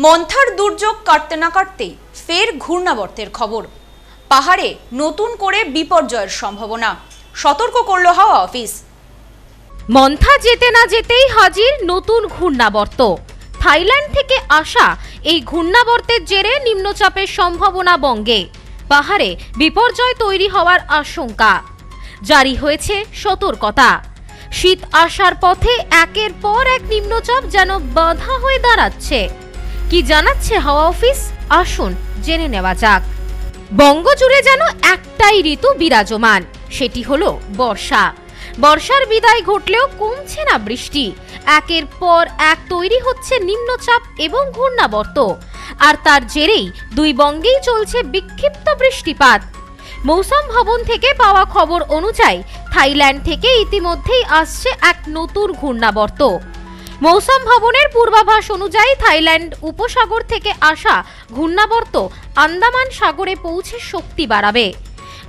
মন্থার দুর্যোগ কাটতে না কাটতেই ফের ঘূর্ণাবর্তের খবর। পাহাড়ে নতুন করে বিপর্যয়ের সম্ভাবনা, সতর্ক করল হাওয়া অফিস। মন্থা যেতে না যেতেই হাজির নতুন ঘূর্ণাবর্ত। থাইল্যান্ড থেকে আসা এই ঘূর্ণাবর্তের জেরে নিম্নচাপের সম্ভাবনা বঙ্গে। পাহাড়ে বিপর্যয় তৈরি হওয়ার আশঙ্কা, জারি হয়েছে সতর্কতা। শীত আসার পথে একের পর এক নিম্নচাপ যেন বাধা হয়ে দাঁড়াচ্ছে। কি জানাচ্ছে হাওয়া অফিস, আসুন জেনে নেওয়া যাক। বঙ্গজুড়ে যেন একটাই ঋতু বিরাজমান, সেটি হলো বর্ষা। বর্ষার বিদায় ঘটলেও কমছে না বৃষ্টি। একের পর এক তৈরি হচ্ছে নিম্নচাপ এবং ঘূর্ণাবর্ত, আর তার জেরেই দুই বঙ্গেই চলছে বিক্ষিপ্ত বৃষ্টিপাত। মৌসুম ভবন থেকে পাওয়া খবর অনুযায়ী থাইল্যান্ড থেকে ইতিমধ্যেই আসছে এক নতুন ঘূর্ণাবর্ত। মৌসুম ভবনের পূর্বাভাস অনুযায়ী থাইল্যান্ড উপসাগর থেকে আসা ঘূর্ণাবর্ত আন্দামান সাগরে পৌঁছে শক্তি বাড়াবে।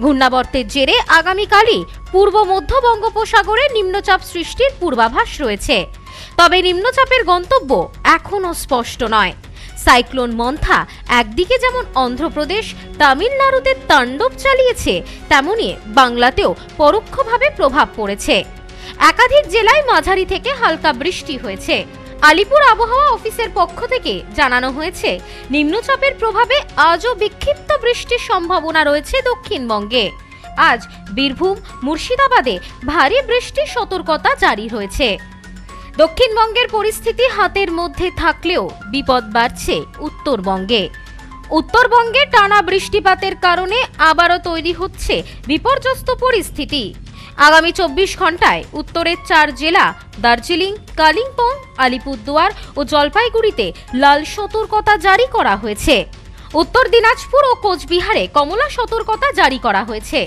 ঘূর্ণাবর্তের জেরে আগামীকালই পূর্ব মধ্য বঙ্গোপসাগরে নিম্নচাপ সৃষ্টির পূর্বাভাস রয়েছে। তবে নিম্নচাপের গন্তব্য এখনও স্পষ্ট নয়। সাইক্লোন মন্থা একদিকে যেমন অন্ধ্রপ্রদেশ, তামিলনাড়ুতে তাণ্ডব চালিয়েছে, তেমনি বাংলাতেও পরোক্ষভাবে প্রভাব পড়েছে। একাধিক জেলায় মাঝারি থেকে হালকা বৃষ্টি হয়েছে। আলিপুর আবহাওয়া অফিসের পক্ষ থেকে জানানো হয়েছে, নিম্নচাপের প্রভাবে আজও বিক্ষিপ্ত বৃষ্টির সম্ভাবনা রয়েছে দক্ষিণবঙ্গে। আজ বীরভূম, মুর্শিদাবাদে ভারী বৃষ্টির সতর্কতা জারি হয়েছে। দক্ষিণবঙ্গের পরিস্থিতি হাতের মধ্যে থাকলেও বিপদ বাড়ছে উত্তরবঙ্গে। উত্তরবঙ্গে টানা বৃষ্টিপাতের কারণে আবারও তৈরি হচ্ছে বিপর্যস্ত পরিস্থিতি। আগামী 24 ঘন্টায় উত্তরের 4 জেলা দার্জিলিং, কালিম্পং, আলিপুরদুয়ার ও জলপাইগুড়িতে লাল সতর্কতা জারি করা হয়েছে। উত্তর দিনাজপুর ও কোচবিহারে কমলা সতর্কতা জারি করা হয়েছে।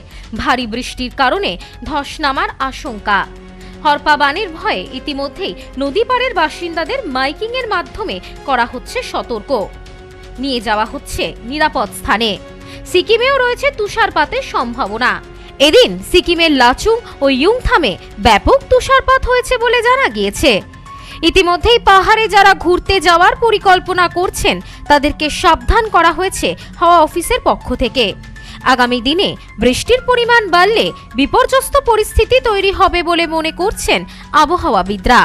ভারী বৃষ্টির কারণে ধস নামার আশঙ্কা। হরপা বানের ভয়ে ইতিমধ্যেই নদী পাড়ের বাসিন্দাদের মাইকিং এর মাধ্যমে করা হচ্ছে সতর্ক, নিয়ে যাওয়া হচ্ছে নিরাপদ স্থানে। সিকিমেও রয়েছে তুষারপাতের সম্ভাবনা। এদিন সিকিমের লাচুং ও ইয়ুংথামে ব্যাপক তুষারপাত হয়েছে বলে জানা গিয়েছে। ইতিমধ্যেই পাহাড়ে যারা ঘুরতে যাওয়ার পরিকল্পনা করছেন তাদেরকে সাবধান করা হয়েছে হাওয়া অফিসের পক্ষ থেকে। আগামী দিনে বৃষ্টির পরিমাণ বাড়লে বিপর্যস্ত পরিস্থিতি তৈরি হবে বলে মনে করছেন আবহাওয়াবিদরা।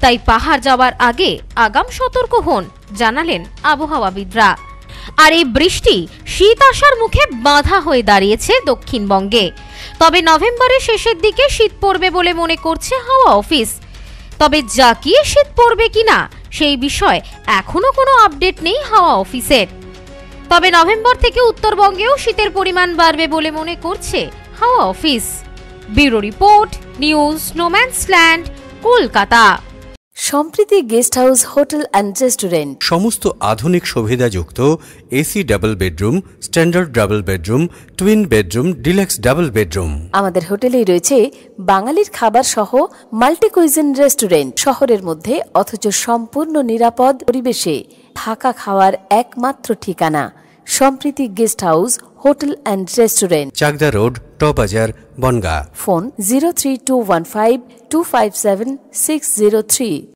তাই পাহাড় যাওয়ার আগে আগাম সতর্ক হন, জানালেন আবহাওয়াবিদরা। আর এই বৃষ্টি শীত আসার মুখে বাধা হয়ে দাঁড়িয়েছে দক্ষিণবঙ্গে। তবে নভেম্বরের শেষের দিকে শীত পড়বে বলে মনে করছে হাওয়া অফিস। তবে জাকিয়ে শীত পড়বে কিনা সেই বিষয়ে এখনো কোনো আপডেট নেই হাওয়া অফিসের। তবে নভেম্বর থেকে উত্তরবঙ্গেও শীতের পরিমাণ বাড়বে বলে মনে করছে হাওয়া অফিস। ব্যুরো রিপোর্ট, নিউজ স্নোম্যান্সল্যান্ড, Kolkata. Sampriti guest house, hotel and restaurant. সমস্ত আধুনিক সুবিধাযুক্ত AC double bedroom, standard double bedroom, twin bedroom, deluxe double bedroom. আমাদের হোটেলেই রয়েছে বাঙালির খাবার সহ মাল্টি কুইজিন রেস্টুরেন্ট। শহরের মধ্যে অথচ সম্পূর্ণ নিরাপদ পরিবেশে থাকা খাওয়ার একমাত্র ঠিকানা Sampriti guest house, hotel and restaurant, Chakdah road, টবাজার, বনগাঁ। ফোন 03215257603।